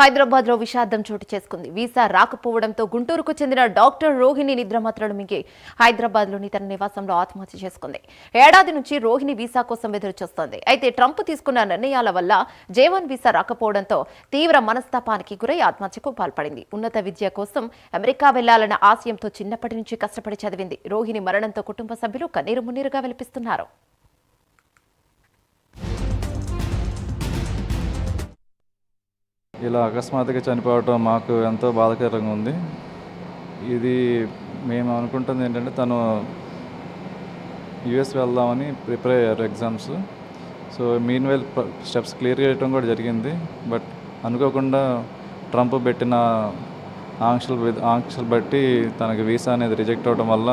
హైదరాబాద్ లో విషాదం చోటు చేసుకుంది. వీసా రాకపోవడంతో గుంటూరుకు చెందిన డాక్టర్ రోహిణి నిద్రమాత్రలు మింగి హైదరాబాద్ లోని తన నివాసంలో ఆత్మహత్య చేసుకుంది. ఏడాది నుంచి రోహిణి వీసా కోసం ఎదురు చూస్తోంది. అయితే ట్రంప్ తీసుకున్న నిర్ణయాల వల్ల జేవన్ వీసా రాకపోవడంతో తీవ్ర మనస్తాపానికి గురై ఆత్మహత్యకు పాల్పడింది. ఉన్నత విద్య కోసం అమెరికా వెళ్లాలన్న ఆశయంతో చిన్నప్పటి నుంచి కష్టపడి చదివింది. రోహిణి మరణంతో కుటుంబ సభ్యులు కన్నీరు మున్నీరుగా విలపిస్తున్నారు. ఇలా అకస్మాత్తుగా చనిపోవటం మాకు ఎంతో బాధాకరంగా ఉంది. ఇది మేము అనుకుంటుంది ఏంటంటే తను యూఎస్ వెళ్దామని ప్రిపేర్ అయ్యారు exams. So meanwhile steps clear చేయడం కూడా జరిగింది. బట్ అనుకోకుండా ట్రంప్ పెట్టిన ఆంక్షలు బట్టి తనకి వీసా అనేది రిజెక్ట్ అవ్వడం వల్ల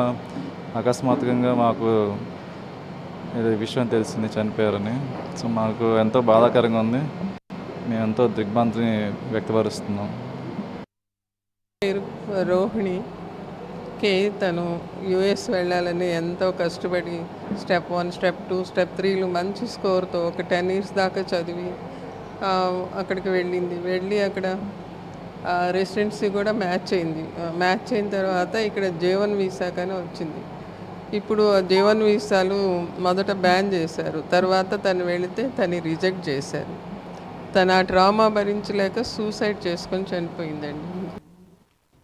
అకస్మాత్తుగా మాకు ఇది విషయం తెలిసింది చనిపోయారని. సో మాకు ఎంతో బాధాకరంగా ఉంది. మేము ఎంతో దిగ్భ్రాంతిని వ్యక్తపరుస్తున్నాం. పేరు రోహిణికి తను యుఎస్ వెళ్ళాలని ఎంతో కష్టపడి స్టెప్ 1, స్టెప్ 2, స్టెప్ 3లు మంచి స్కోర్తో ఒక 10 years దాకా చదివి అక్కడికి వెళ్ళి అక్కడ రెసిడెన్సీ కూడా మ్యాచ్ అయిన తర్వాత ఇక్కడ J1 వీసా కానీ వచ్చింది. ఇప్పుడు J1 వీసాలు మొదట బ్యాన్ చేశారు. తర్వాత తను వెళితే తను రిజెక్ట్ చేశారు. తను ఆ ట్రామా భరించలేక సూసైడ్ చేసుకొని చనిపోయిందండి.